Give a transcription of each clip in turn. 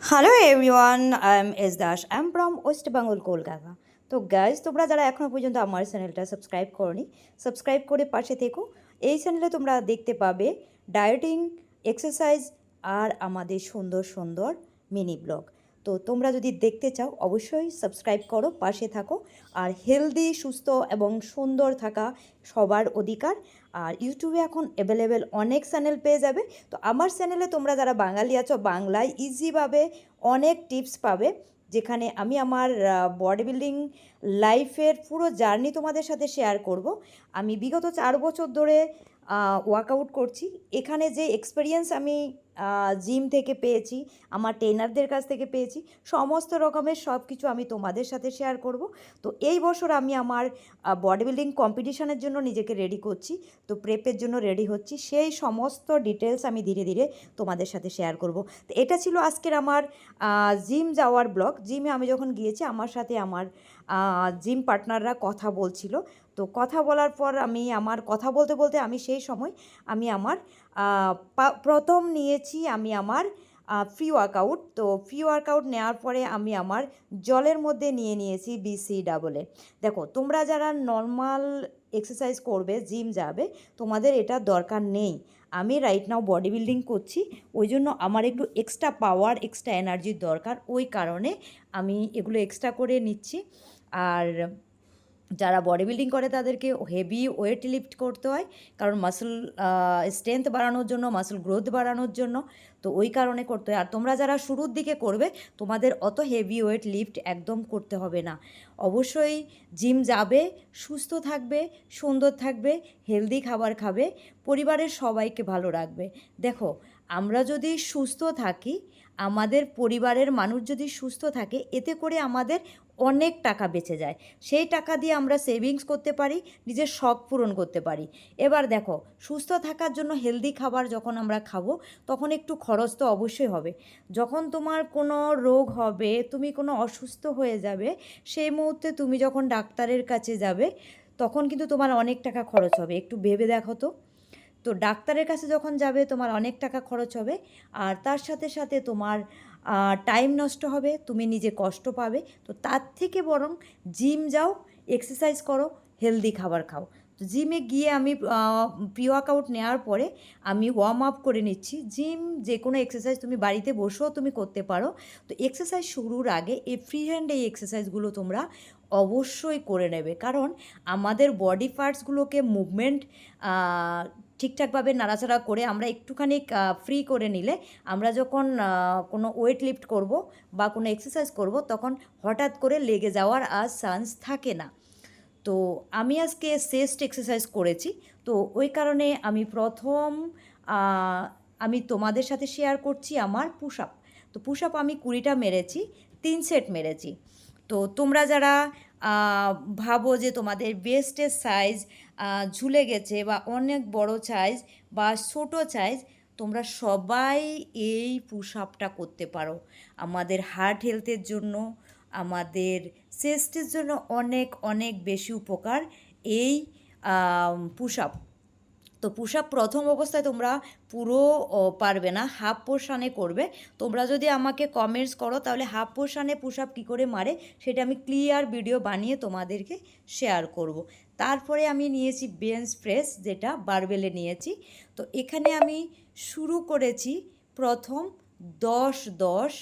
Hello everyone, I am S Das, I am from West Bengal, Kolkata. তো guys, তোমরা যারা এখনও পর্যন্ত আমার চ্যানেলটা সাবস্ক্রাইব করনি, সাবস্ক্রাইব করে পাশে থেকো। এই চ্যানেলে তোমরা দেখতে পাবে ডায়েটিং, এক্সারসাইজ আর আমাদের সুন্দর সুন্দর মিনি ব্লগ। তো তোমরা যদি দেখতে চাও অবশ্যই সাবস্ক্রাইব করো, পাশে থাকো। আর হেলদি, সুস্থ এবং সুন্দর থাকা সবার অধিকার। আর ইউটিউবে এখন অ্যাভেলেবেল অনেক চ্যানেল পেয়ে যাবে। তো আমার চ্যানেলে তোমরা যারা বাঙালি আছো, বাংলায় ইজিভাবে অনেক টিপস পাবে, যেখানে আমি আমার বডি বিল্ডিং লাইফের পুরো জার্নি তোমাদের সাথে শেয়ার করব। আমি বিগত 4 বছর ধরে ওয়ার্কআউট করছি। এখানে যে এক্সপিরিয়েন্স আমি জিম থেকে পেয়েছি, আমার ট্রেনারদের কাছ থেকে পেয়েছি, সমস্ত রকমের সব কিছু আমি তোমাদের সাথে শেয়ার করব। তো এই বছর আমি আমার বডি বিল্ডিং কম্পিটিশনের জন্য নিজেকে রেডি করছি, তো প্রেপের জন্য রেডি হচ্ছি। সেই সমস্ত ডিটেলস আমি ধীরে ধীরে তোমাদের সাথে শেয়ার করব। তো এটা ছিল আজকের আমার জিম যাওয়ার ব্লগ। জিমে আমি যখন গিয়েছি, আমার সাথে আমার জিম পার্টনাররা কথা বলছিল। তো কথা বলার পর আমি আমার কথা বলতে বলতে আমি সেই সময় আমি আমার প্রথম নিয়েছি আমি আমার ফ্রি ওয়ার্কআউট। তো ফ্রি ওয়ার্কআউট নেওয়ার পরে আমি আমার জলের মধ্যে নিয়েছি BCAA। দেখো, তোমরা যারা নর্মাল এক্সারসাইজ করবে, জিম যাবে, তোমাদের এটা দরকার নেই। আমি রাইট নাও বডি বিল্ডিং করছি, ওই জন্য আমার একটু এক্সট্রা পাওয়ার, এক্সট্রা এনার্জির দরকার। ওই কারণে আমি এগুলো এক্সট্রা করে নিচ্ছি। আর যারা বডি বিল্ডিং করে তাদেরকে হেভি ওয়েট লিফট করতে হয়, কারণ মাসল স্ট্রেংথ বাড়ানোর জন্য, মাসল গ্রোথ বাড়ানোর জন্য। তো ওই কারণে করতে হয়। আর তোমরা যারা শুরুর দিকে করবে, তোমাদের অত হেভি ওয়েট লিফট একদম করতে হবে না। অবশ্যই জিম যাবে, সুস্থ থাকবে, সুন্দর থাকবে, হেলদি খাবার খাবে, পরিবারের সবাইকে ভালো রাখবে। দেখো, আমরা যদি সুস্থ থাকি, আমাদের পরিবারের মানুষ যদি সুস্থ থাকে, এতে করে আমাদের অনেক টাকা বেঁচে যায়। সেই টাকা দিয়ে আমরা সেভিংস করতে পারি, নিজের শখ পূরণ করতে পারি। এবার দেখো, সুস্থ থাকার জন্য হেলদি খাবার যখন আমরা খাবো, তখন একটু খরচ তো অবশ্যই হবে। যখন তোমার কোনো রোগ হবে, তুমি কোনো অসুস্থ হয়ে যাবে, সেই মুহূর্তে তুমি যখন ডাক্তারের কাছে যাবে, তখন কিন্তু তোমার অনেক টাকা খরচ হবে। একটু ভেবে দেখো তো। তো ডাক্তারের কাছে যখন যাবে, তোমার অনেক টাকা খরচ হবে, আর তার সাথে সাথে তোমার টাইম নষ্ট হবে, তুমি নিজে কষ্ট পাবে। তো তার থেকে বরং জিম যাও, এক্সারসাইজ করো, হেলদি খাবার খাও। তো জিমে গিয়ে আমি প্রি ওয়ার্কআউট নেওয়ার পরে আমি ওয়ার্ম আপ করে নিচ্ছি। জিম যে কোনো এক্সারসাইজ তুমি বাড়িতে বসেও তুমি করতে পারো। তো এক্সারসাইজ শুরুর আগে এই ফ্রি হ্যান্ড এই এক্সারসাইজগুলো তোমরা অবশ্যই করে নেবে, কারণ আমাদের বডি পার্টসগুলোকে মুভমেন্ট ঠিকঠাকভাবে নাড়াচাড়া করে আমরা একটুখানি ফ্রি করে নিলে, আমরা যখন কোনো ওয়েট লিফট করব বা কোনো এক্সারসাইজ করব, তখন হঠাৎ করে লেগে যাওয়ার আর চান্স থাকে না। তো আমি আজকে চেস্ট এক্সারসাইজ করেছি। তো ওই কারণে আমি প্রথম আমি তোমাদের সাথে শেয়ার করছি আমার পুশ আপ। তো পুশ আপ আমি 20টা মেরেছি, 3 সেট মেরেছি। তো তোমরা যারা ভাবো যে তোমাদের বেস্টের সাইজ ঝুলে গেছে, বা অনেক বড় সাইজ বা ছোটো সাইজ, তোমরা সবাই এই পুশ আপটা করতে পারো। আমাদের হার্ট হেলথের জন্য, আমাদের চেস্টের জন্য অনেক অনেক বেশি উপকার এই পুশ আপ। তো পুশ আপ প্রথম অবস্থায় তোমরা পুরো পারবে না, হাফ পোর্শানে করবে। তোমরা যদি আমাকে কমেন্টস করো, তাহলে হাফ পোর্শানে পুশ আপ কী করে মারে সেটা আমি ক্লিয়ার ভিডিও বানিয়ে তোমাদেরকে শেয়ার করব। তারপরে আমি নিয়েছি বেঞ্চ প্রেস, যেটা বারবেলে নিয়েছি। তো এখানে আমি শুরু করেছি প্রথম 10-10,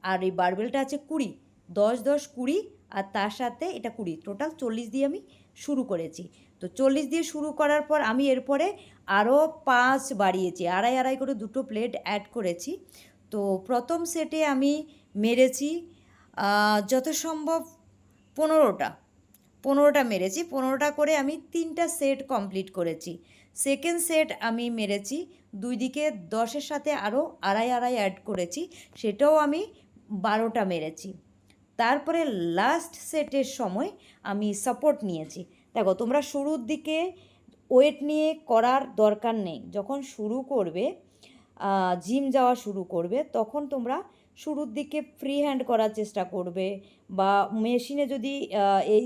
আর এই বারবেলটা আছে 20, 10-10-20, আর তার সাথে এটা 20, টোটাল 40 দিয়ে আমি শুরু করেছি। তো 40 দিয়ে শুরু করার পর আমি এরপরে আরও 5 বাড়িয়েছি, আড়াই আড়াই করে 2টো প্লেট অ্যাড করেছি। তো প্রথম সেটে আমি মেরেছি যত সম্ভব 15টা মেরেছি। 15টা করে আমি 3টা সেট কমপ্লিট করেছি। সেকেন্ড সেট আমি মেরেছি, দুই দিকে 10-এর সাথে আরও আড়াই আড়াই অ্যাড করেছি, সেটাও আমি 12টা মেরেছি। তারপরে লাস্ট সেটের সময় আমি সাপোর্ট নিয়েছি। দেখো, তোমরা শুরুর দিকে ওয়েট নিয়ে করার দরকার নেই। যখন শুরু করবে, জিম যাওয়া শুরু করবে, তখন তোমরা শুরুর দিকে ফ্রি হ্যান্ড করার চেষ্টা করবে, বা মেশিনে যদি এই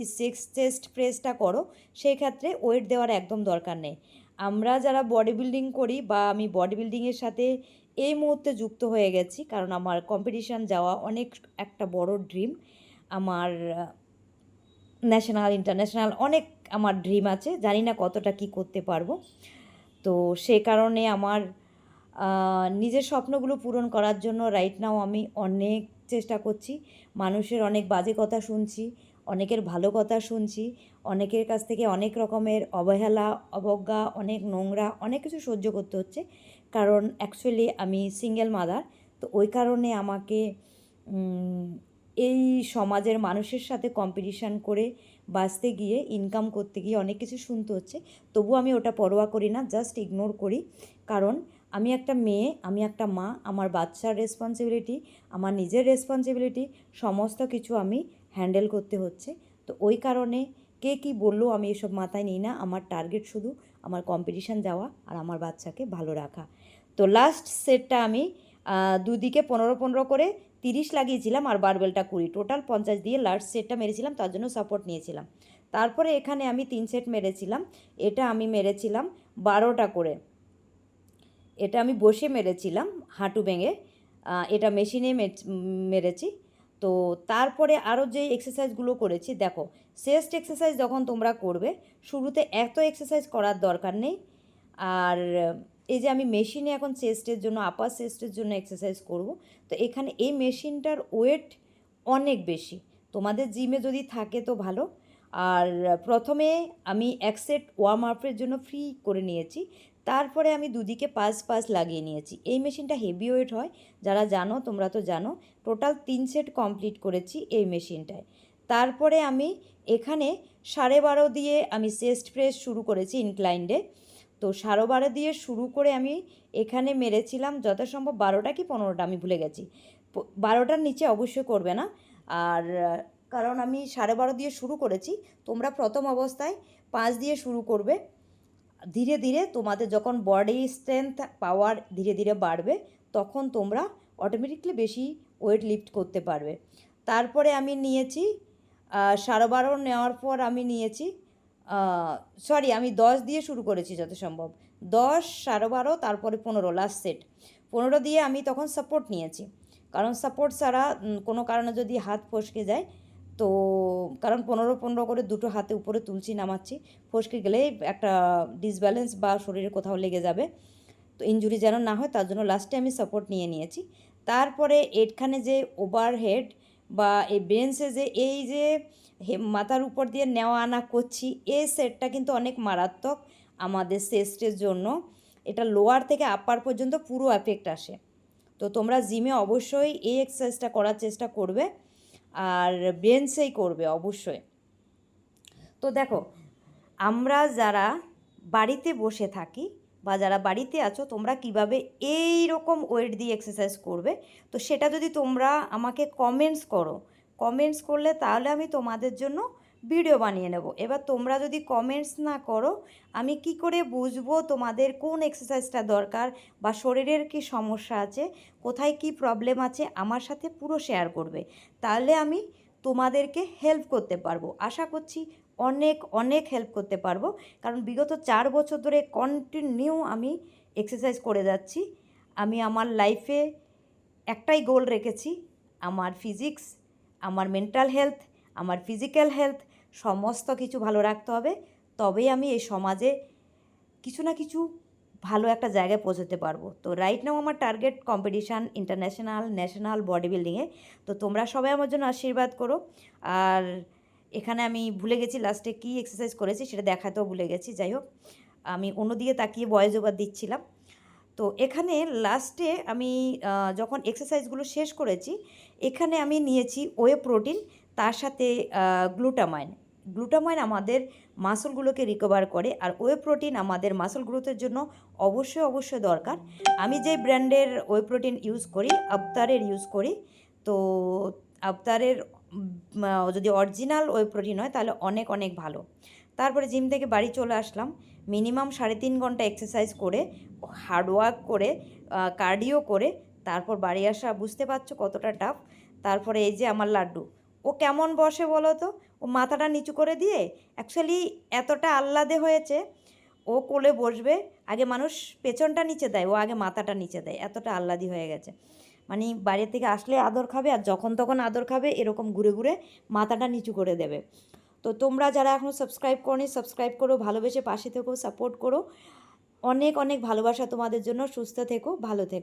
চেস্ট প্রেসটা করো, সেই ক্ষেত্রে ওয়েট দেওয়ার একদম দরকার নেই। আমরা যারা বডি বিল্ডিং করি, বা আমি বডি বিল্ডিংয়ের সাথে এই মুহূর্তে যুক্ত হয়ে গেছি, কারণ আমার কম্পিটিশান যাওয়া অনেক একটা বড় ড্রিম। আমার ন্যাশনাল ইন্টারন্যাশনাল অনেক আমার ড্রিম আছে, জানি না কতটা কি করতে পারবো। তো সে কারণে আমার নিজের স্বপ্নগুলো পূরণ করার জন্য রাইট নাও আমি অনেক চেষ্টা করছি। মানুষের অনেক বাজে কথা শুনছি, অনেকের ভালো কথা শুনছি, অনেকের কাছ থেকে অনেক রকমের অবহেলা, অবজ্ঞা, অনেক নোংরা, অনেক কিছু সহ্য করতে হচ্ছে। কারণ অ্যাকচুয়ালি আমি সিঙ্গেল মাদার। তো ওই কারণে আমাকে এই সমাজের মানুষের সাথে কম্পিটিশান করে বাঁচতে গিয়ে, ইনকাম করতে গিয়ে অনেক কিছু শুনতে হচ্ছে। তবুও আমি ওটা পরোয়া করি না, জাস্ট ইগনোর করি। কারণ আমি একটা মেয়ে, আমি একটা মা, আমার বাচ্চার রেসপন্সিবিলিটি, আমার নিজের রেসপন্সিবিলিটি, সমস্ত কিছু আমি হ্যান্ডেল করতে হচ্ছে। তো ওই কারণে কে কী বললো আমি এসব মাথায় নিই না। আমার টার্গেট শুধু আমার কম্পিটিশান যাওয়া আর আমার বাচ্চাকে ভালো রাখা। তো লাস্ট সেটটা আমি দুদিকে 15-15 করে 30 লাগিয়েছিলাম আর বারবেলটা 20, টোটাল 50 দিয়ে লাস্ট সেটটা মেরেছিলাম, তার জন্য সাপোর্ট নিয়েছিলাম। তারপরে এখানে আমি 3 সেট মেরেছিলাম। এটা আমি মেরেছিলাম 12টা করে। এটা আমি বসে মেরেছিলাম হাঁটু ভেঙে, এটা মেশিনে মেরেছি। তো তারপরে আরও যে এক্সারসাইজগুলো করেছি, দেখো চেস্ট এক্সারসাইজ যখন তোমরা করবে, শুরুতে এত এক্সারসাইজ করার দরকার নেই। আর এই যে আমি মেশিনে এখন চেস্টের জন্য, আপার চেস্টের জন্য এক্সারসাইজ করব। তো এখানে এই মেশিনটার ওয়েট অনেক বেশি, তোমাদের জিমে যদি থাকে তো ভালো। আর প্রথমে আমি এক সেট ওয়ার্ম আপের জন্য ফ্রি করে নিয়েছি, তারপরে আমি দুদিকে 5 লাগিয়ে নিয়েছি। এই মেশিনটা হেভি ওয়েট হয়, যারা জানো তোমরা তো জানো। টোটাল 3 সেট কমপ্লিট করেছি এই মেশিনটায়। তারপরে আমি এখানে 12.5 দিয়ে আমি চেস্ট প্রেস শুরু করেছি ইনক্লাইন্ডে। তো 12.5 দিয়ে শুরু করে আমি এখানে মেরেছিলাম যথাসম্ভব 12টা কি 15টা, আমি ভুলে গেছি। 12টার নিচে অবশ্যই করবে না। আর কারণ আমি 12.5 দিয়ে শুরু করেছি, তোমরা প্রথম অবস্থায় 5 দিয়ে শুরু করবে। ধীরে ধীরে তোমাদের যখন বডি স্ট্রেংথ পাওয়ার ধীরে ধীরে বাড়বে, তখন তোমরা অটোমেটিকলি বেশি ওয়েট লিফট করতে পারবে। তারপরে আমি নিয়েছি 12.5 নেওয়ার পর আমি নিয়েছি, আমি 10 দিয়ে শুরু করেছি যত সম্ভব, 10, 12.5, তারপরে 15 লাস্ট সেট। 15 দিয়ে আমি তখন সাপোর্ট নিয়েছি, কারণ সাপোর্ট ছাড়া কোনো কারণে যদি হাত ফসকে যায় তো, কারণ 15 করে দুটো হাতে উপরে তুলছি নামাচ্ছি, ফসকে গেলেই একটা ডিসব্যালেন্স বা শরীরে কোথাও লেগে যাবে, তো ইনজুরি যেন না হয়, তার জন্য লাস্টে আমি সাপোর্ট নিয়ে নিয়েছি। তারপরে এখানে যে ওভারহেড বা এই বেঞ্চে যে এই যে মাথার উপর দিয়ে নেওয়া আনা করছি, এই সেটটা কিন্তু অনেক মারাত্মক আমাদের চেস্টের জন্য। এটা লোয়ার থেকে আপার পর্যন্ত পুরো এফেক্ট আসে। তো তোমরা জিমে অবশ্যই এই এক্সারসাইজটা করার চেষ্টা করবে, আর বেঞ্চেই করবে অবশ্যই। তো দেখো, আমরা যারা বাড়িতে বসে থাকি বা যারা বাড়িতে আছো, তোমরা কিভাবে এই রকম ওয়েট দিয়ে এক্সারসাইজ করবে, তো সেটা যদি তোমরা আমাকে কমেন্টস করো, কমেন্টস করলে তাহলে আমি তোমাদের জন্য ভিডিও বানিয়ে নেব। এবার তোমরা যদি কমেন্টস না করো, আমি কি করে বুঝবো তোমাদের কোন এক্সারসাইজটা দরকার বা শরীরের কি সমস্যা আছে, কোথায় কি প্রবলেম আছে, আমার সাথে পুরো শেয়ার করবে, তাহলে আমি তোমাদেরকে হেল্প করতে পারবো। আশা করছি অনেক অনেক হেল্প করতে পারবো, কারণ বিগত 4 বছর ধরে কন্টিনিউ আমি এক্সারসাইজ করে যাচ্ছি। আমি আমার লাইফে একটাই গোল রেখেছি, আমার ফিজিক্স, আমার মেন্টাল হেলথ, আমার ফিজিক্যাল হেলথ, সমস্ত কিছু ভালো রাখতে হবে, তবেই আমি এই সমাজে কিছু না কিছু ভালো একটা জায়গায় পৌঁছতে পারবো। তো রাইট নাও আমার target competition international, national body বিল্ডিংয়ে। তো তোমরা সবাই আমার জন্য আশীর্বাদ করো। আর এখানে আমি ভুলে গেছি লাস্টে কী এক্সারসাইজ করেছি, সেটা দেখাতেও ভুলে গেছি। যাই হোক, আমি অন্যদিকে তাকিয়ে ভয়েস ওভার দিচ্ছিলাম। তো এখানে লাস্টে আমি যখন এক্সারসাইজগুলো শেষ করেছি, এখানে আমি নিয়েছি ওয়ে প্রোটিন, তার সাথে গ্লুটামাইন। গ্লুটামাইন আমাদের মাসলগুলোকে রিকভার করে, আর ওয়ে প্রোটিন আমাদের মাসল গ্রোথের জন্য অবশ্যই অবশ্যই দরকার। আমি যে ব্র্যান্ডের ওয়ে প্রোটিন ইউজ করি, আবতারের ইউজ করি। তো আবতারের যদি অরিজিনাল ওয়ে প্রোটিন হয় তাহলে অনেক অনেক ভালো। তারপরে জিম থেকে বাড়ি চলে আসলাম, মিনিমাম 3.5 ঘন্টা এক্সারসাইজ করে, হার্ডওয়ার্ক করে, কার্ডিও করে তারপর বাড়ি আসা, বুঝতে পারছো কতটা টাফ। তারপরে এই যে আমার লাড্ডু, ও কেমন বসে বলো তো, ও মাথাটা নিচু করে দিয়ে, অ্যাকচুয়ালি এতটা আহ্লাদে হয়েছে, ও কোলে বসবে, আগে মানুষ পেছনটা নিচে দেয়, ও আগে মাথাটা নিচে দেয়, এতটা আহ্লাদি হয়ে গেছে। মানে বাইরে থেকে আসলে আদর খাবে, আর যখন তখন আদর খাবে, এরকম ঘুরে ঘুরে মাথাটা নিচু করে দেবে। তো তোমরা যারা এখনও সাবস্ক্রাইব করোনি সাবস্ক্রাইব করো, ভালোবেসে পাশে থেকো, সাপোর্ট করো। অনেক অনেক ভালোবাসা তোমাদের জন্য। সুস্থ থেকো, ভালো থেকো।